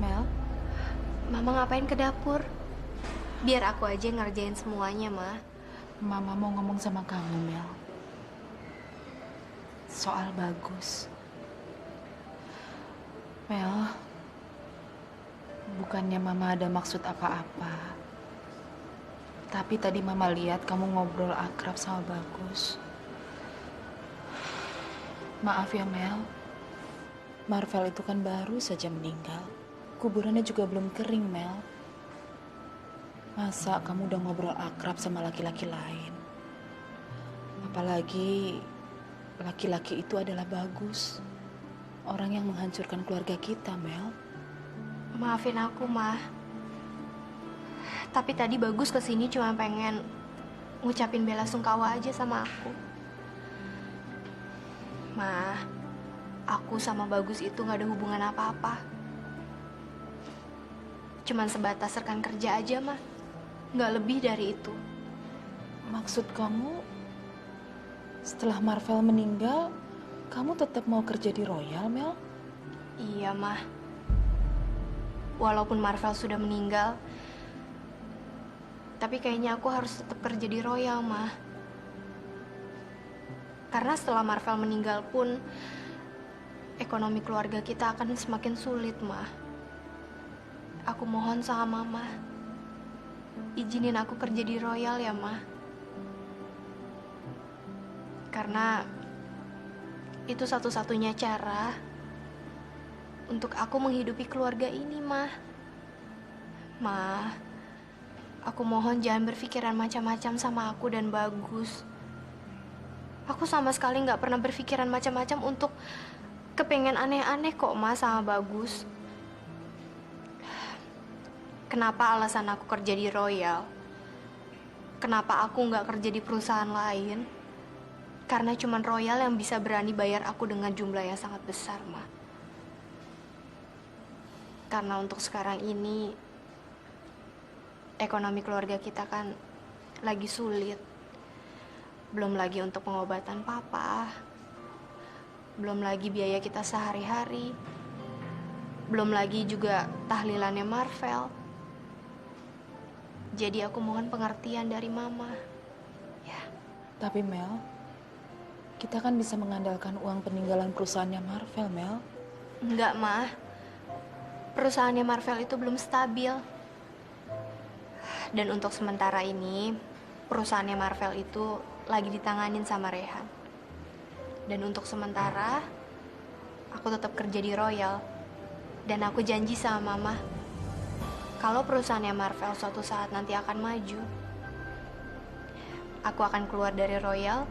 Mel, Mama ngapain ke dapur? Biar aku aja yang ngerjain semuanya, Ma. Mama mau ngomong sama kamu, Mel. Soal Bagus. Mel, bukannya Mama ada maksud apa-apa. Tapi tadi Mama lihat kamu ngobrol akrab sama Bagus. Maaf ya, Mel. Marvel itu kan baru saja meninggal. Kuburannya juga belum kering, Mel. Masa kamu udah ngobrol akrab sama laki-laki lain? Apalagi laki-laki itu adalah Bagus. Orang yang menghancurkan keluarga kita, Mel. Maafin aku, Ma. Tapi tadi Bagus kesini cuma pengen ngucapin bela sungkawa aja sama aku. Ma, aku sama Bagus itu gak ada hubungan apa-apa. Cuman sebatas rekan kerja aja, Ma. Gak lebih dari itu. Maksud kamu, setelah Marvel meninggal, kamu tetap mau kerja di Royal, Mel? Iya, Ma. Walaupun Marvel sudah meninggal, tapi kayaknya aku harus tetap kerja di Royal, Ma. Karena setelah Marvel meninggal pun, ekonomi keluarga kita akan semakin sulit, Ma. Aku mohon sama Mama, izinin aku kerja di Royal ya, Ma. Karena itu satu-satunya cara untuk aku menghidupi keluarga ini, Ma. Ma, aku mohon jangan berpikiran macam-macam sama aku dan Bagus. Aku sama sekali nggak pernah berpikiran macam-macam untuk kepengen aneh-aneh kok, Ma, sama Bagus. Kenapa alasan aku kerja di Royal? Kenapa aku nggak kerja di perusahaan lain? Karena cuma Royal yang bisa berani bayar aku dengan jumlah yang sangat besar, Ma. Karena untuk sekarang ini, ekonomi keluarga kita kan lagi sulit. Belum lagi untuk pengobatan Papa. Belum lagi biaya kita sehari-hari. Belum lagi juga tahlilannya Marvel. Jadi aku mohon pengertian dari Mama. Ya. Tapi Mel, kita kan bisa mengandalkan uang peninggalan perusahaannya Marvel, Mel. Enggak, Ma. Perusahaannya Marvel itu belum stabil. Dan untuk sementara ini, perusahaannya Marvel itu lagi ditanganin sama Rehan. Dan untuk sementara, aku tetap kerja di Royal. Dan aku janji sama Mama, kalau perusahaannya Marvel suatu saat nanti akan maju, aku akan keluar dari Royal,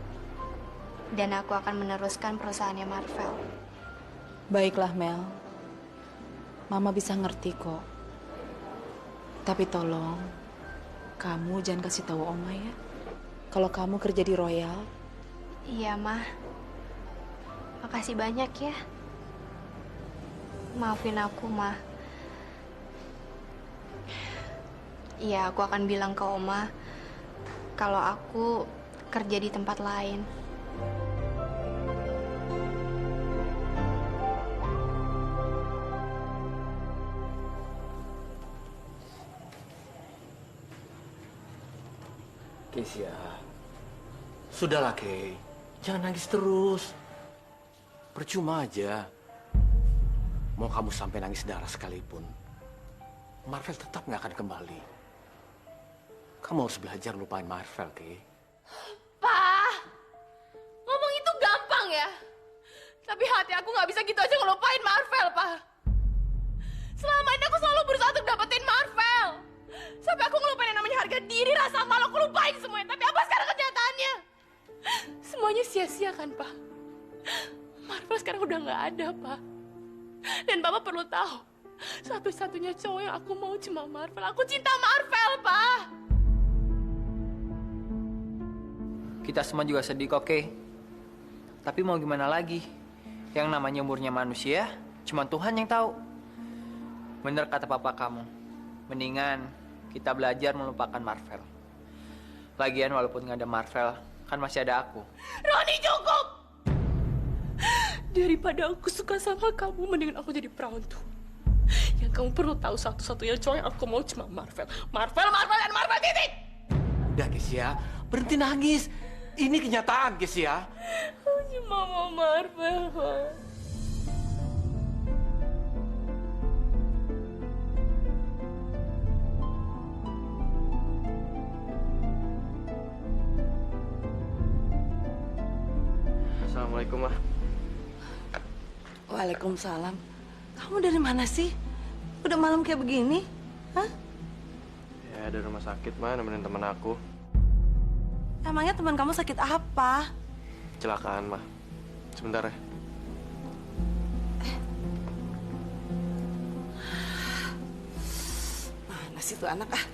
dan aku akan meneruskan perusahaannya Marvel. Baiklah, Mel. Mama bisa ngerti kok. Tapi tolong, kamu jangan kasih tahu Oma ya. Kalau kamu kerja di Royal. Iya, Ma. Makasih banyak ya. Maafin aku, Ma. Iya, aku akan bilang ke Oma kalau aku kerja di tempat lain. Keisha, sudahlah Kay, jangan nangis terus. Percuma aja. Mau kamu sampai nangis darah sekalipun, Marvel tetap nggak akan kembali. Kamu harus belajar lupain Marvel, Kay. Pak, ngomong itu gampang ya. Tapi hati aku nggak bisa gitu aja ngelupain Marvel, Pak. Selama ini aku selalu berusaha untuk dapetin Marvel. Sampai aku ngelupain yang namanya harga diri, rasa malu, aku lupain semuanya. Tapi apa sekarang kenyataannya? Semuanya sia-sia kan, Pak? Marvel sekarang udah nggak ada, Pak. Dan Bapak perlu tahu, satu-satunya cowok yang aku mau cuma Marvel. Aku cinta Marvel, Pak. Kita semua juga sedih kok, Kay. Tapi mau gimana lagi? Yang namanya umurnya manusia, cuma Tuhan yang tahu. Bener kata papa kamu. Mendingan kita belajar melupakan Marvel. Lagian walaupun nggak ada Marvel, kan masih ada aku. Roni, cukup! Daripada aku suka sama kamu, mendingan aku jadi perawan tuh. Yang kamu perlu tahu satu-satunya cowok yang aku mau cuma Marvel. Marvel, Marvel, dan Marvel titik! Udah Kesia, berhenti nangis. Ini kenyataan Kesia. Aku cuma mau Marvel, Ma. Assalamualaikum, Ma. Waalaikumsalam. Kamu dari mana sih? Udah malam kayak begini? Hah? Ya, dari rumah sakit, Ma, nemenin temen aku. Emangnya teman kamu sakit apa? Kecelakaan, Ma. Sebentar ya. Mana sih tuh anak ah?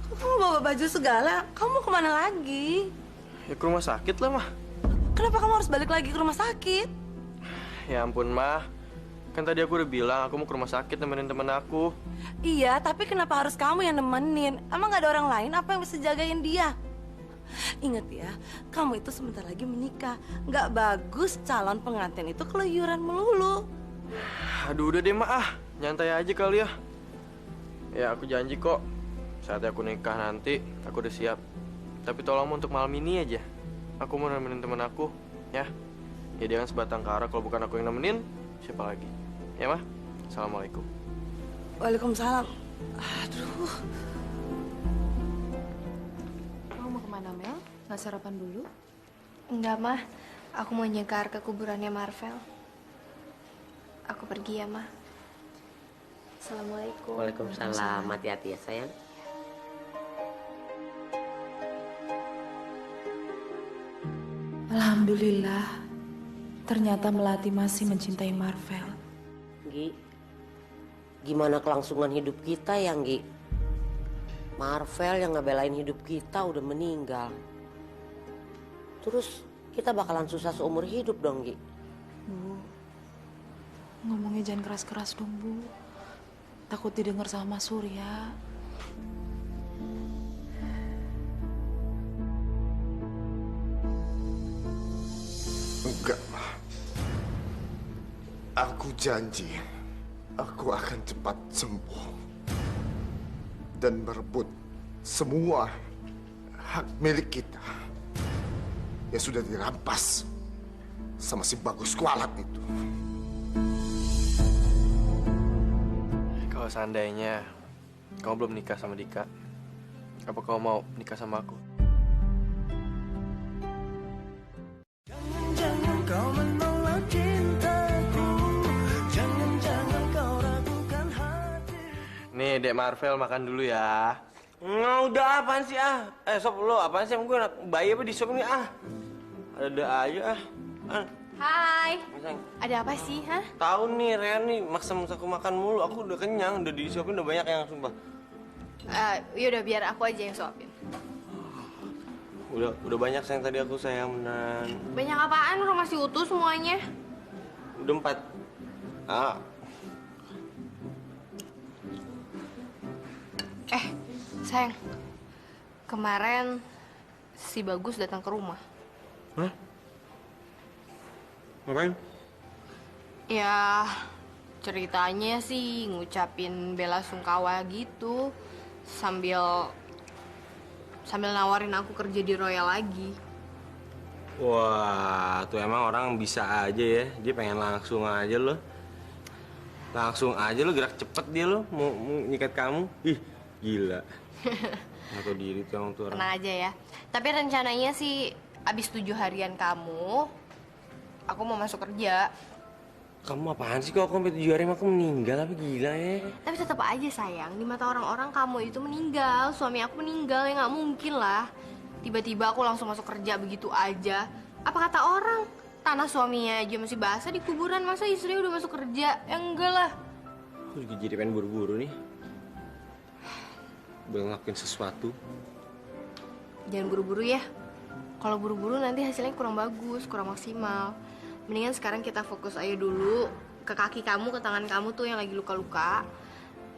Kok kamu bawa baju segala? Kamu mau kemana lagi? Ya, ke rumah sakit lah, Ma. Kenapa kamu harus balik lagi ke rumah sakit? Ya ampun, Ma. Kan tadi aku udah bilang aku mau ke rumah sakit nemenin temen aku. Iya, tapi kenapa harus kamu yang nemenin? Emang gak ada orang lain apa yang bisa jagain dia? Ingat ya, kamu itu sebentar lagi menikah. Gak bagus calon pengantin itu keluyuran melulu. Aduh, udah deh, Ma. Nyantai aja kali ya. Ya, aku janji kok. Saatnya aku nikah nanti, aku udah siap. Tapi tolong untuk malam ini aja. Aku mau nemenin temen aku, ya. Ya dia kan sebatang kara, kalau bukan aku yang nemenin, siapa lagi? Ya, Ma? Assalamualaikum. Waalaikumsalam. Aduh. Kamu mau kemana, Mel? Nggak sarapan dulu? Enggak, Mah. Aku mau nyekar ke kuburannya Marvel. Aku pergi ya, Mah. Assalamualaikum. Waalaikumsalam. Hati-hati ya, sayang. Alhamdulillah, ternyata Melati masih mencintai Marvel. Gi, gimana kelangsungan hidup kita ya, Gi? Marvel yang ngebelain hidup kita udah meninggal. Terus kita bakalan susah seumur hidup dong, Gi. Bu, ngomongnya jangan keras-keras dong, Bu. Takut didengar sama Surya. Enggak, Ma. Aku janji, aku akan cepat sembuh dan merebut semua hak milik kita yang sudah dirampas sama si Bagus Kualat itu. Kalau seandainya kamu belum nikah sama Dika, apa kamu mau nikah sama aku? Nih, Dek Marvel makan dulu ya. Nggak, udah apaan sih ah? Sob lo apaan sih? Gue anak bayi apa di shop nih ah? Ada aja ah. Hai. Sayang. Ada apa sih, hah? Tahu nih, Ren nih maksa-maksa aku makan mulu. Aku udah kenyang, udah disuapin udah banyak yang sumpah. Yaudah biar aku aja yang suapin. Udah banyak sayang tadi aku sayang beneran. Banyak apaan? Udah masih utuh semuanya. Udah 4. Ah, Sayang, kemarin si Bagus datang ke rumah. hah? Ngapain? Ya, ceritanya sih ngucapin bela sungkawa gitu, sambil nawarin aku kerja di Royal lagi. Wah, tuh emang orang bisa aja ya. Dia pengen langsung aja loh. Langsung aja lo gerak cepet dia lo mau nyikat kamu. Ih, gila. Nggak tahu diri tuh orang tuh orang. Tenang aja ya. Tapi rencananya sih abis 7 harian kamu, aku mau masuk kerja. Kamu apaan sih kok aku sampai 7 hari aku meninggal apa gila ya? Tapi tetap aja sayang, di mata orang-orang kamu itu meninggal. Suami aku meninggal, ya nggak mungkin lah. Tiba-tiba aku langsung masuk kerja begitu aja. Apa kata orang? Tanah suaminya aja masih basah di kuburan, masa istri udah masuk kerja? Ya enggak lah. Aku juga jadi pengen buru-buru nih. Belum ngelakuin sesuatu. Jangan buru-buru ya. Kalau buru-buru nanti hasilnya kurang bagus, kurang maksimal. Mendingan sekarang kita fokus aja dulu ke kaki kamu, ke tangan kamu tuh yang lagi luka-luka.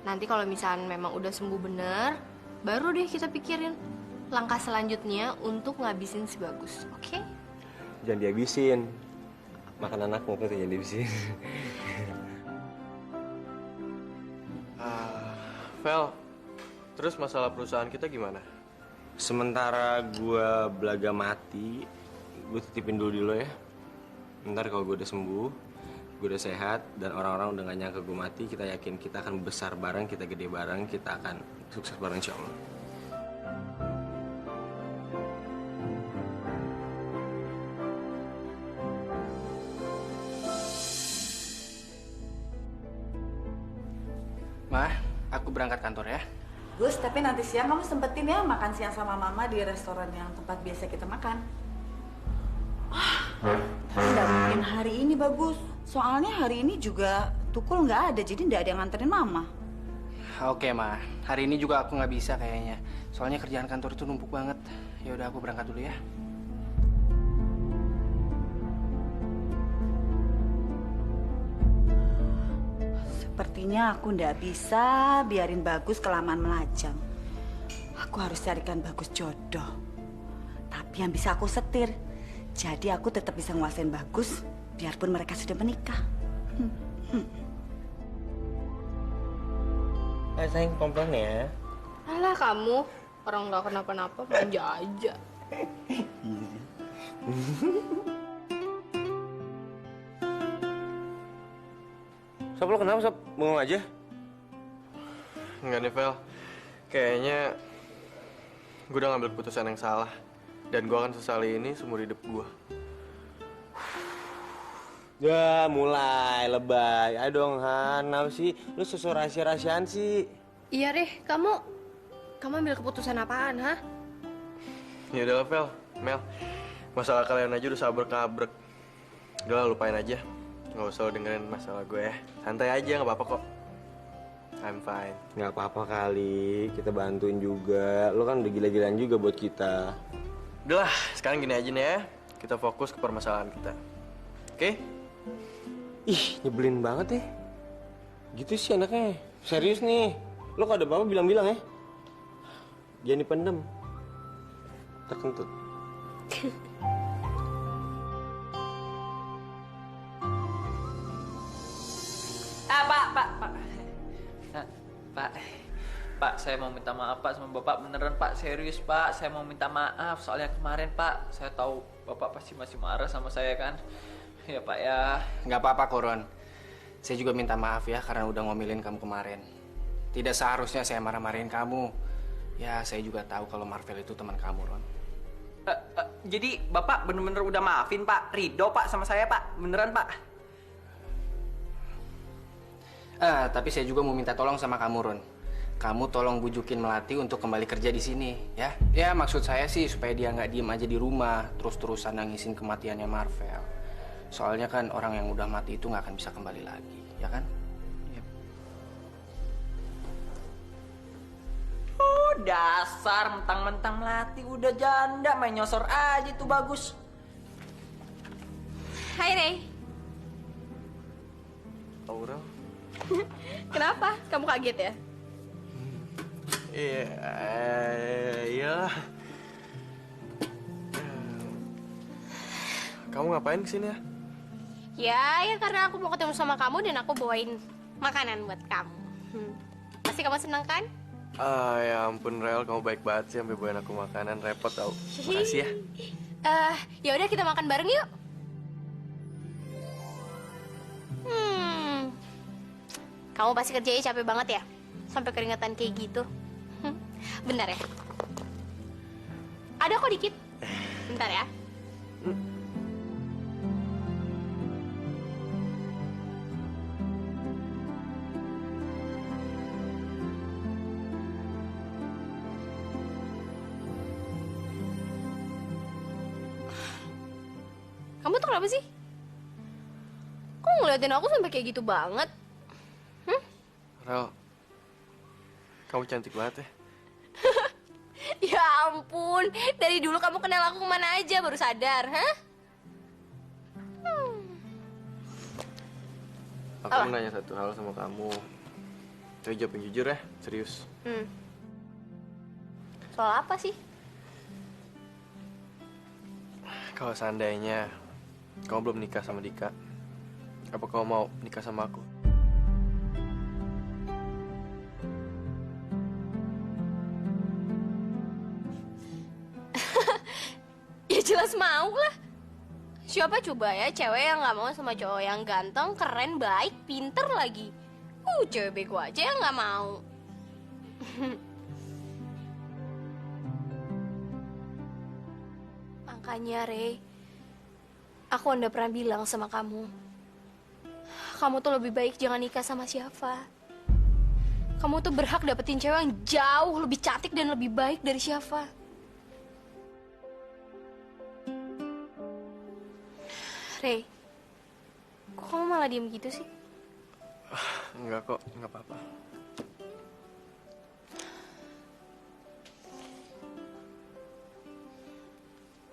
Nanti kalau misalnya memang udah sembuh bener, baru deh kita pikirin langkah selanjutnya untuk ngabisin si Bagus, oke? jangan dihabisin. Makan anakmu kan jangan dihabisin. Vel, terus masalah perusahaan kita gimana? Sementara gua belaga mati, gue titipin dulu di lo ya. Ntar kalau gue udah sembuh, gue udah sehat, dan orang-orang udah gak nyangka gue mati, kita yakin kita akan besar bareng, kita gede bareng, kita akan sukses bareng insya Allah. Ma, aku berangkat kantor ya. Gus, tapi nanti siang kamu sempetin ya makan siang sama Mama di restoran yang tempat biasa kita makan. Tapi nggak mungkin hari ini bagus. Soalnya hari ini juga Tukul nggak ada, jadi nggak ada yang nganterin Mama. Oke, Ma. Hari ini juga aku nggak bisa kayaknya. Soalnya kerjaan kantor itu numpuk banget. Ya udah aku berangkat dulu ya. Sepertinya aku nggak bisa biarin Bagus kelamaan melajang. Aku harus carikan Bagus jodoh. Tapi yang bisa aku setir. Jadi aku tetap bisa nguasain Bagus, biarpun mereka sudah menikah. Sayang, pelan-pelan ya. Alah kamu, orang nggak kenapa-napa manja aja. Sob, lo kenapa, Sob? Bengong aja? Enggak nih, Vel. Kayaknya gue udah ngambil keputusan yang salah. Dan gue akan sesali ini seumur hidup gue. Ya, mulai lebay. Ayo dong, Han. Kenapa sih? Lu sosok rahasia-rahasiaan sih. Iya deh, kamu ambil keputusan apaan, ha? Ya udah lah, Vel. Mel, masalah kalian aja udah sabrek-kabrek. Udah lah, lupain aja. Nggak usah lo dengerin masalah gue ya. Santai aja, nggak apa-apa kok. I'm fine. Nggak apa-apa kali, kita bantuin juga. Lo kan udah gila-gilaan juga buat kita. Udah lah, sekarang gini aja nih ya. Kita fokus ke permasalahan kita. Oke? Ih, nyebelin banget ya. Gitu sih anaknya. Serius nih. Lo kalau ada apa-apa bilang-bilang ya. Jangan dipendem. Terkentut. Pak, saya mau minta maaf Pak sama Bapak, beneran Pak, serius Pak, saya mau minta maaf soalnya kemarin Pak, saya tahu Bapak pasti masih marah sama saya kan, ya Pak ya. Nggak apa-apa, Koron. Saya juga minta maaf ya karena udah ngomelin kamu kemarin. Tidak seharusnya saya marah-marahin kamu. Ya, saya juga tahu kalau Marvel itu teman kamu, Ron. Jadi Bapak bener-bener udah maafin Pak, ridho Pak sama saya Pak, beneran Pak. Tapi saya juga mau minta tolong sama kamu, Ron. Kamu tolong bujukin Melati untuk kembali kerja di sini, ya? Ya, maksud saya sih supaya dia nggak diem aja di rumah, terus-terusan nangisin kematiannya Marvel. Soalnya kan orang yang udah mati itu nggak akan bisa kembali lagi, ya kan? Yep. Dasar mentang-mentang Melati udah janda, main nyosor aja tuh Bagus. Hai, Rey. Aurel? Kenapa? Kamu kaget ya? Iya. Kamu ngapain kesini ya? Ya karena aku mau ketemu sama kamu dan aku bawain makanan buat kamu. Pasti kamu senang kan? Ya ampun, Rel, kamu baik banget sih sampai bawain aku makanan, repot tau. Makasih ya. Ya udah kita makan bareng yuk. Kamu pasti kerjanya capek banget ya? Sampai keringetan kayak gitu. Bentar ya. Ada kok dikit. Bentar ya. Kamu tuh kenapa sih? Kok ngeliatin aku sampai kayak gitu banget? Rel, kamu cantik banget ya. Ya ampun, dari dulu kamu kenal aku kemana aja baru sadar, hah? Aku mau nanya satu hal sama kamu. Tapi jawab yang jujur ya, serius. Soal apa sih? Kalau seandainya kamu belum nikah sama Dika, apa kamu mau nikah sama aku? Ya jelas mau lah. Siapa coba ya cewek yang nggak mau sama cowok yang ganteng, keren, baik, pinter lagi. Cewek bego aja yang nggak mau. Makanya, Rey, aku udah pernah bilang sama kamu tuh lebih baik jangan nikah sama Syafa. Kamu tuh berhak dapetin cewek yang jauh lebih cantik dan lebih baik dari Syafa. Rey, kok kamu malah diem gitu sih? Enggak kok, enggak apa-apa.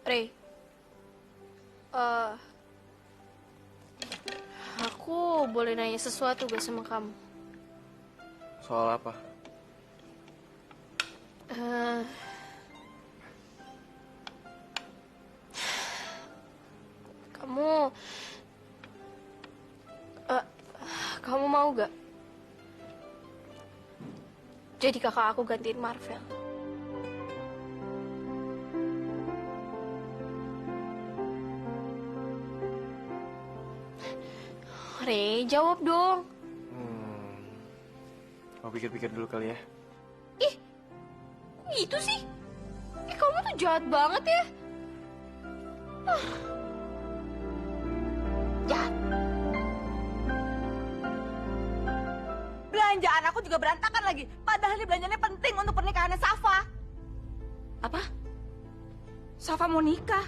Rey, aku boleh nanya sesuatu gak sama kamu? Soal apa? Kamu mau gak jadi kakak aku gantiin Marvel? Rey, jawab dong. Mau pikir-pikir dulu kali ya. Ih, kok gitu sih? Kamu tuh jahat banget ya. Jahat. Belanjaan aku juga berantakan lagi. Padahal ini belanjanya penting untuk pernikahannya Safa. Apa? Safa mau nikah?